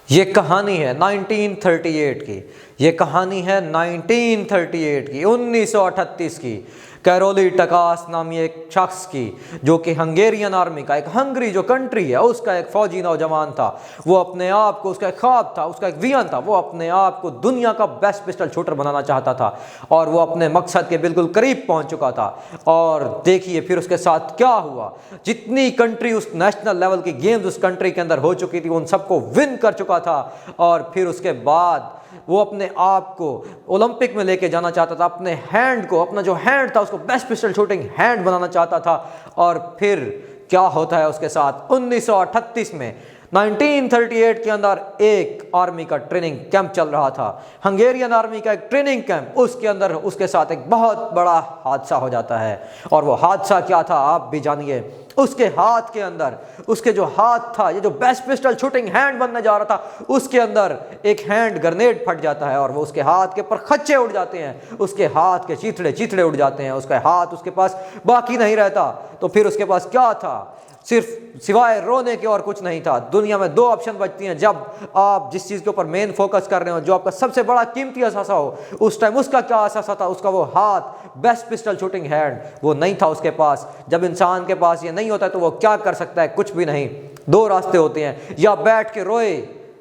ये कहानी है 1938 की। ये कहानी है 1938 की, 1938 की। कैरोली टकास नामी एक शख्स की, जो कि हंगेरियन आर्मी का, एक हंगरी जो कंट्री है उसका एक फौजी नौजवान था। वो अपने आप को, उसका एक ख्वाब था, उसका एक विजन था, वो अपने आप को दुनिया का बेस्ट पिस्टल शूटर बनाना चाहता था और वो अपने मकसद के बिल्कुल करीब पहुंच चुका था। और देखिए फिर उसके साथ क्या हुआ। जितनी कंट्री उस नेशनल लेवल की गेम्स उस कंट्री के अंदर हो चुकी थी, उन सबको विन कर चुका था। और फिर उसके बाद वो अपने आप को ओलंपिक में लेके जाना चाहता था। अपने हैंड को, अपना जो हैंड था उसको बेस्ट पिस्टल शूटिंग हैंड बनाना चाहता था। और फिर क्या होता है उसके साथ, 1938 में 1938 के अंदर एक आर्मी का ट्रेनिंग कैंप चल रहा था, हंगेरियन आर्मी का एक ट्रेनिंग कैंप। उसके अंदर उसके साथ एक बहुत बड़ा हादसा हो जाता है। और वो हादसा क्या था आप भी जानिए। उसके हाथ के अंदर, उसके जो हाथ था, ये जो बेस्ट पिस्टल शूटिंग हैंड बनने जा रहा था, उसके अंदर एक हैंड ग्रेनेड फट जाता है और वो उसके हाथ के ऊपर खच्चे उड़ जाते हैं, उसके हाथ के चीथड़े उड़ जाते हैं, उसका हाथ उसके पास बाकी नहीं रहता। तो फिर उसके पास क्या था, सिर्फ सिवाय रोने के और कुछ नहीं था। दुनिया में दो ऑप्शन बचती हैं जब आप जिस चीज़ के ऊपर मेन फोकस कर रहे हो, जो आपका सबसे बड़ा कीमती असासा हो। उस टाइम उसका क्या असासा था, उसका वो हाथ, बेस्ट पिस्टल शूटिंग हैंड, वो नहीं था उसके पास। जब इंसान के पास ये नहीं होता तो वो क्या कर सकता है, कुछ भी नहीं। दो रास्ते होते हैं, या बैठ के रोए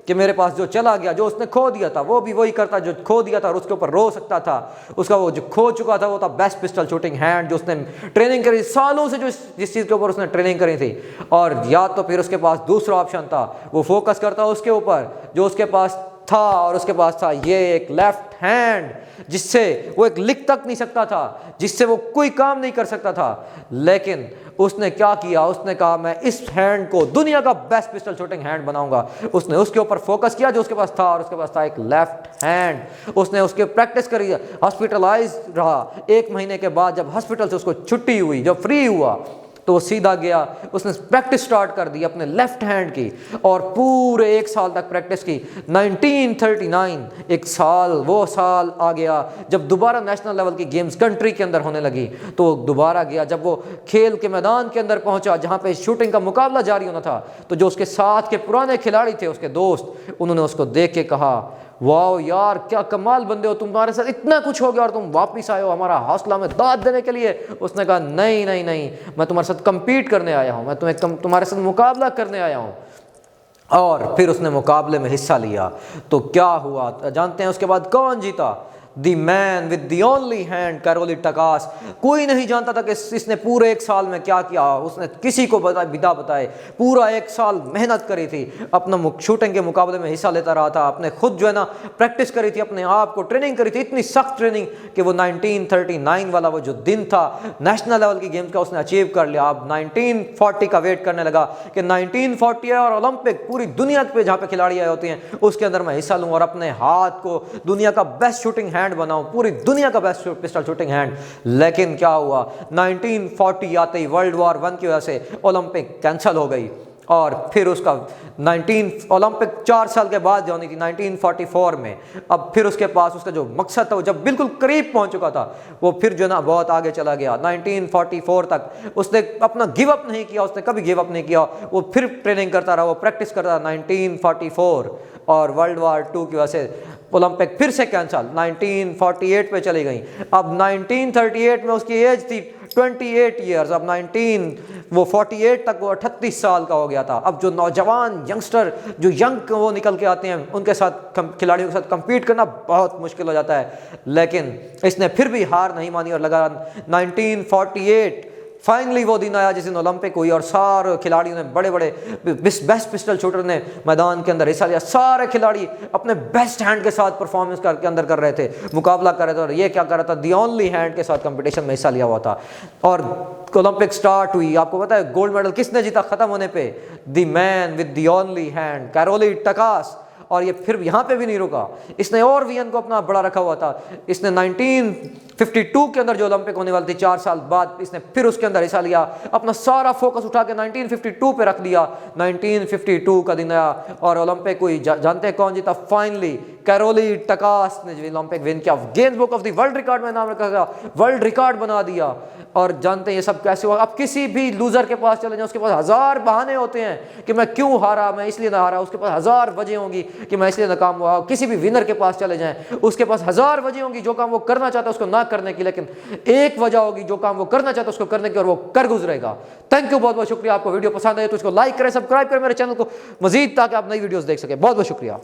कि मेरे पास जो चला गया, जो उसने खो दिया था, वो भी वही करता जो खो दिया था और उसके ऊपर रो सकता था। उसका वो जो खो चुका था वो था बेस्ट पिस्टल शूटिंग हैंड, जो उसने ट्रेनिंग करी सालों से, जो जिस चीज़ के ऊपर उसने ट्रेनिंग करी थी। और या तो फिर उसके पास दूसरा ऑप्शन था, वो फोकस करता उसके ऊपर जो उसके पास था, और उसके पास था ये एक लेफ्ट हैंड, जिससे वो एक लिख तक नहीं सकता था, जिससे वो कोई काम नहीं कर सकता था। लेकिन उसने क्या किया, उसने कहा मैं इस हैंड को दुनिया का बेस्ट पिस्टल शूटिंग हैंड बनाऊंगा। उसने उसके ऊपर फोकस किया जो उसके पास था, और उसके पास था एक लेफ्ट हैंड। उसने उसके प्रैक्टिस करी, हॉस्पिटलाइज रहा। 1 महीने के बाद जब हॉस्पिटल से उसको छुट्टी हुई, जब फ्री हुआ, तो वो सीधा गया, उसने प्रैक्टिस स्टार्ट कर दी अपने लेफ्ट हैंड की, और पूरे 1 साल तक प्रैक्टिस की। 1939 एक साल, वो साल आ गया जब दोबारा नेशनल लेवल की गेम्स कंट्री के अंदर होने लगी। तो वो दोबारा गया, जब वो खेल के मैदान के अंदर पहुंचा जहां पे शूटिंग का मुकाबला जारी होना था, तो जो उसके साथ के पुराने खिलाड़ी थे, उसके दोस्त, उन्होंने उसको देख के कहा, वाह यार क्या कमाल बंदे हो, तुम्हारे साथ इतना कुछ हो गया और तुम वापस आए हो हमारा हौसला में दाद देने के लिए। उसने कहा नहीं नहीं नहीं, मैं तुम्हारे साथ compete करने आया हूँ, मैं तुम्हारे साथ मुकाबला करने आया हूँ। और फिर उसने मुकाबले में हिस्सा लिया। तो क्या हुआ जानते हैं उसके बाद कौन जीता? The man with the only hand, Karoly Takacs. कोई नहीं जानता था कि इसने पूरे 1 साल में क्या किया। उसने किसी को बिदा बताए, पूरा 1 साल मेहनत करी थी, अपना शूटिंग के मुकाबले में हिस्सा लेता रहा था, अपने खुद जो है ना प्रैक्टिस करी थी, अपने आप को ट्रेनिंग करी थी, इतनी सख्त ट्रेनिंग कि वो 1939 वाला वो जो दिन था नेशनल लेवल की गेम्स का, उसने अचीव कर लिया। अब 1940 का वेट करने लगा कि 1940 और ओलंपिक, पूरी दुनिया पे जहाँ पे खिलाड़ी आए होते हैं उसके अंदर मैं हिस्सा लूँ और अपने हाथ को दुनिया का बेस्ट शूटिंग हैंड बनाऊं, पूरी दुनिया का बेस्ट पिस्टल शूटिंग हैंड। लेकिन क्या हुआ, 1940 आते ही वर्ल्ड वॉर 1 की वजह से ओलंपिक कैंसिल हो गई। और फिर उसका ओलंपिक 4 साल के बाद जो होनी थी 1944 में। अब फिर उसके पास उसका जो मकसद था वो जब बिल्कुल करीब पहुंच चुका था, वो फिर जो ना बहुत आगे चला गया। 1944 तक उसने अपना गिव अप नहीं किया, उसने कभी गिव अप नहीं किया, वो फिर ट्रेनिंग करता रहा, वो प्रैक्टिस करता रहा। 1944 और वर्ल्ड वॉर 2 की वजह से ओलंपिक फिर से कैंसिल, 1948 पे चली गई। अब 1938 में उसकी एज थी 28 ईयर्स, अब 48 तक वो 38 साल का हो गया था। अब जो नौजवान यंगस्टर, जो यंग वो निकल के आते हैं, उनके साथ खिलाड़ियों के साथ compete करना बहुत मुश्किल हो जाता है। लेकिन इसने फिर भी हार नहीं मानी और लगा 1948 फाइनली वो दिन आया जिस दिन ओलंपिक हुई और सारे खिलाड़ियों ने, बड़े बड़े बेस्ट पिस्टल शूटर ने मैदान के अंदर हिस्सा लिया। सारे खिलाड़ी अपने बेस्ट हैंड के साथ परफॉर्मेंस करके अंदर कर रहे थे, मुकाबला कर रहे थे। और ये क्या कर रहा था, दी ओनली हैंड के साथ कंपटीशन में हिस्सा लिया हुआ था। और ओलंपिक स्टार्ट हुई, आपको पता है गोल्ड मेडल किसने जीता खत्म होने पे? The man with the only hand, Karoly Takacs. और ये फिर यहाँ पे भी नहीं रुका, इसने और विजन को अपना बड़ा रखा हुआ था। इसने 1952 के अंदर जो ओलंपिक होने वाली थी 4 साल बाद, इसने फिर उसके अंदर हिस्सा लिया, अपना सारा फोकस उठा के 1952 पे रख दिया। 1952 का दिन आया और ओलंपिक हुई। जानते हैं कौन जीता? फाइनली कैरोली टकास ने जो ओलंपिक विन किया, Guinness book of the world record में नाम रखा गया, वर्ल्ड रिकॉर्ड बना दिया। और जानते हैं ये सब कैसे हुआ? अब किसी भी लूजर के पास चले जाए, उसके पास हजार बहाने होते हैं कि मैं क्यों हारा, मैं इसलिए ना हारा, उसके पास हजार वजह होंगी कि मैं इसलिए नाकाम हुआ। किसी भी विनर के पास चले जाएं, उसके पास हजार वजह होंगी जो काम वो करना चाहता है उसको ना करने की, लेकिन एक वजह होगी जो काम वो करना चाहता है उसको करने की, और वो कर गुजरेगा। थैंक यू, बहुत बहुत शुक्रिया। आपको वीडियो पसंद आए तो इसको लाइक करें, सब्सक्राइब करें मेरे चैनल को मजीद, ताकि आप नई वीडियोस देख सकें। बहुत बहुत शुक्रिया।